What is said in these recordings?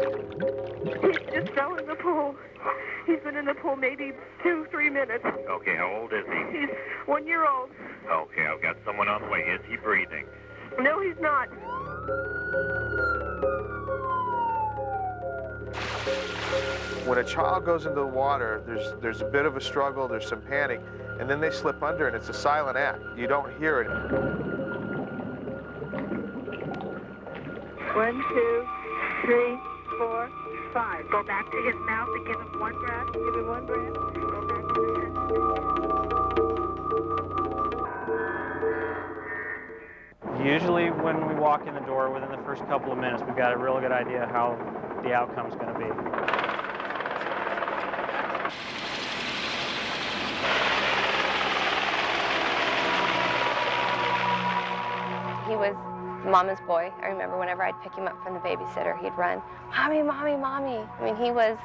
He just fell in the pool. He's been in the pool maybe 2-3 minutes. Okay, how old is he? He's 1 year old. Okay, I've got someone on the way. Is he breathing? No, he's not. When a child goes into the water, there's a bit of a struggle, there's some panic, and then they slip under and it's a silent act. You don't hear it. 1, 2, 3, 4, 5. Go back to his mouth and give him 1 breath. Give him 1 breath. Go back to his head. Usually when we walk in the door, within the first couple of minutes, we've got a real good idea how the outcome's going to be. He was Mama's boy. I remember whenever I'd pick him up from the babysitter, he'd run, "Mommy, Mommy, Mommy." I mean, he was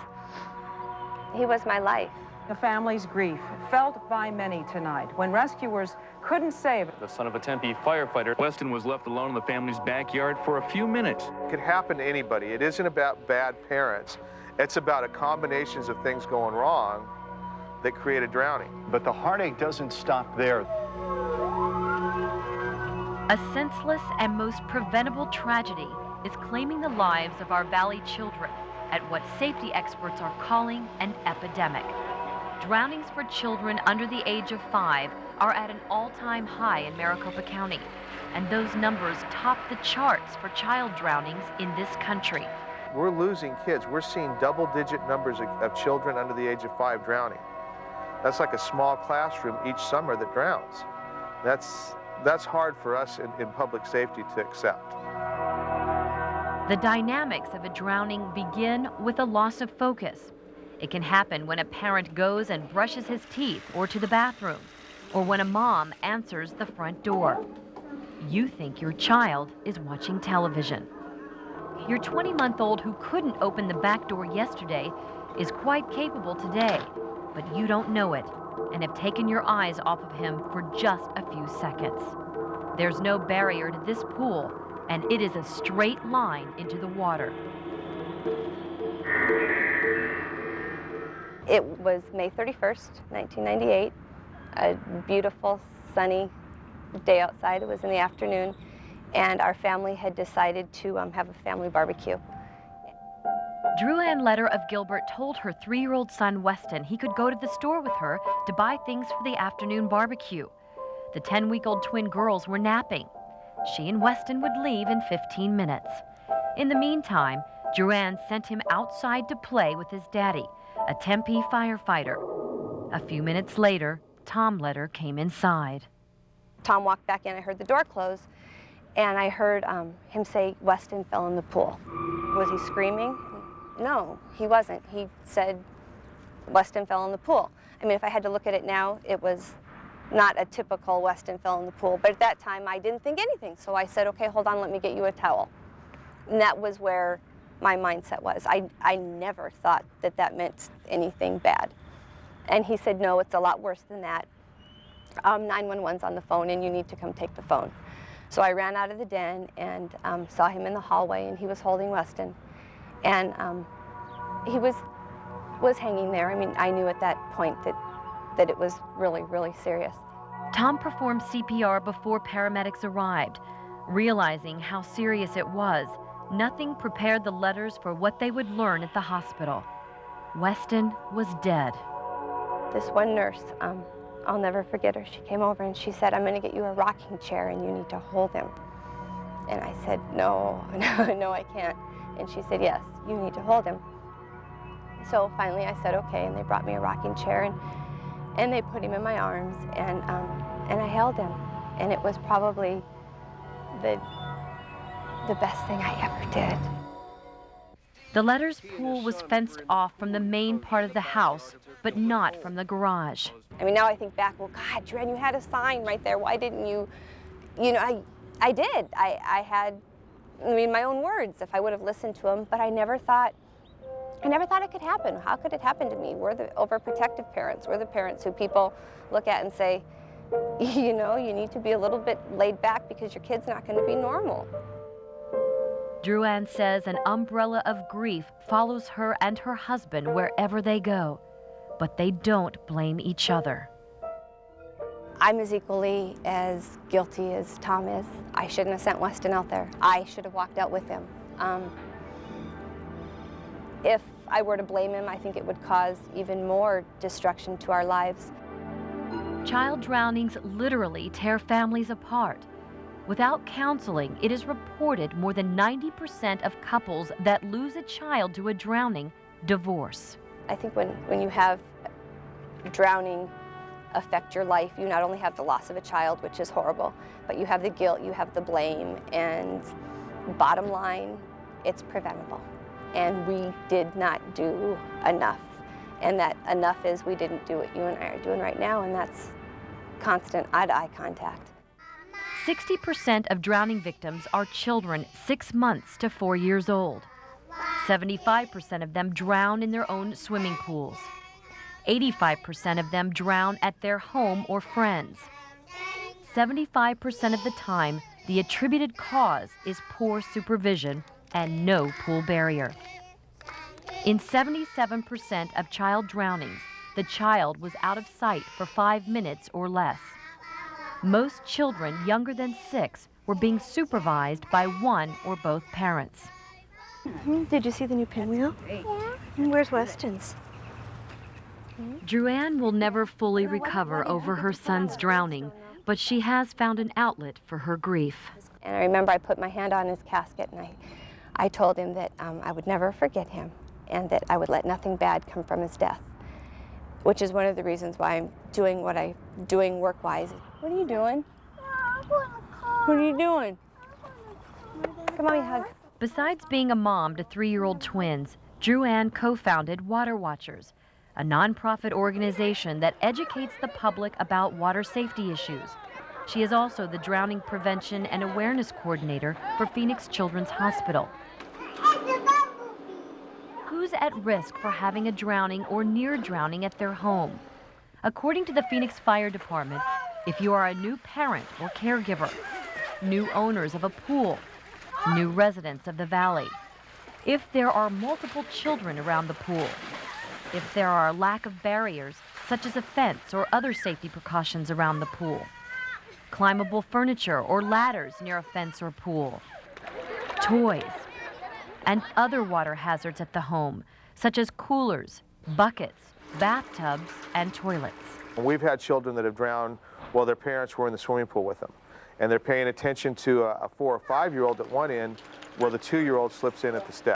my life. The family's grief, felt by many tonight, when rescuers couldn't save it. The son of a Tempe firefighter, Weston was left alone in the family's backyard for a few minutes. It could happen to anybody. It isn't about bad parents. It's about a combination of things going wrong that create a drowning. But the heartache doesn't stop there. A senseless and most preventable tragedy is claiming the lives of our Valley children at what safety experts are calling an epidemic. Drownings for children under the age of 5 are at an all-time high in Maricopa County, and those numbers top the charts for child drownings in this country. We're losing kids. We're seeing double-digit numbers of children under the age of 5 drowning. That's like a small classroom each summer that drowns. That's hard for us in public safety to accept. The dynamics of a drowning begin with a loss of focus. It can happen when a parent goes and brushes his teeth or to the bathroom, or when a mom answers the front door. You think your child is watching television. Your 20-month-old who couldn't open the back door yesterday is quite capable today, but you don't know it and have taken your eyes off of him for just a few seconds. There's no barrier to this pool, and it is a straight line into the water. It was May 31st, 1998, a beautiful, sunny day outside. It was in the afternoon, and our family had decided to have a family barbecue. Drew Ann Letter of Gilbert told her 3-year-old son, Weston, he could go to the store with her to buy things for the afternoon barbecue. The 10-week-old twin girls were napping. She and Weston would leave in 15 minutes. In the meantime, Drew Ann sent him outside to play with his daddy, a Tempe firefighter. A few minutes later, Tom Letter came inside. Tom walked back in. I heard the door close, and I heard him say, "Weston fell in the pool." Was he screaming? No, he wasn't. He said, "Weston fell in the pool." I mean, if I had to look at it now, it was not a typical Weston fell in the pool. But at that time, I didn't think anything. So I said, "Okay, hold on, let me get you a towel." And that was where my mindset was. I never thought that that meant anything bad. And he said, "No, it's a lot worse than that. 911's on the phone, and you need to come take the phone." So I ran out of the den and saw him in the hallway, and he was holding Weston. And he was hanging there. I mean, I knew at that point that it was really, really serious. Tom performed CPR before paramedics arrived. Realizing how serious it was, nothing prepared the Letters for what they would learn at the hospital. Weston was dead. This one nurse, I'll never forget her. She came over and she said, "I'm going to get you a rocking chair and you need to hold him." And I said, no, I can't. And she said, "Yes, you need to hold him." So finally I said, okay, and they brought me a rocking chair and they put him in my arms and I held him. And it was probably the best thing I ever did. The Letters' pool was fenced off from the main part of the house, but not from the garage. I mean, now I think back, well, God, Dren, you had a sign right there. Why didn't you? You know, I did. I had, I mean, my own words if I would have listened to them, but I never thought it could happen. How could it happen to me? We're the overprotective parents. We're the parents who people look at and say, you know, you need to be a little bit laid back because your kid's not going to be normal. Drew-Ann says an umbrella of grief follows her and her husband wherever they go, but they don't blame each other. I'm as equally as guilty as Tom is. I shouldn't have sent Weston out there. I should have walked out with him. If I were to blame him, I think it would cause even more destruction to our lives. Child drownings literally tear families apart. Without counseling, it is reported more than 90% of couples that lose a child to a drowning divorce. I think when you have drowning affect your life, you not only have the loss of a child, which is horrible, but you have the guilt, you have the blame, and bottom line, it's preventable. And we did not do enough. And that enough is we didn't do what you and I are doing right now, and that's constant eye-to-eye contact. 60% of drowning victims are children 6 months to 4 years old. 75% of them drown in their own swimming pools. 85% of them drown at their home or friends. 75% of the time, the attributed cause is poor supervision and no pool barrier. In 77% of child drownings, the child was out of sight for 5 minutes or less. Most children younger than 6 were being supervised by one or both parents. Did you see the new pinwheel? Yeah. Where's Weston's? Drew-Ann will never fully recover over her son's drowning, but she has found an outlet for her grief. And I remember I put my hand on his casket and I told him that I would never forget him and that I would let nothing bad come from his death, which is one of the reasons why I'm doing what I'm doing work-wise. What are you doing? What are you doing? Come on, hug. Besides being a mom to 3-year-old twins, Drew-Ann co-founded Water Watchers, a nonprofit organization that educates the public about water safety issues. She is also the drowning prevention and awareness coordinator for Phoenix Children's Hospital. Who's at risk for having a drowning or near drowning at their home? According to the Phoenix Fire Department, if you are a new parent or caregiver, new owners of a pool, new residents of the valley, if there are multiple children around the pool, if there are a lack of barriers, such as a fence or other safety precautions around the pool, climbable furniture or ladders near a fence or pool, toys, and other water hazards at the home, such as coolers, buckets, bathtubs, and toilets. We've had children that have drowned while their parents were in the swimming pool with them. And they're paying attention to a 4 or 5-year-old at one end while the 2-year-old slips in at the step.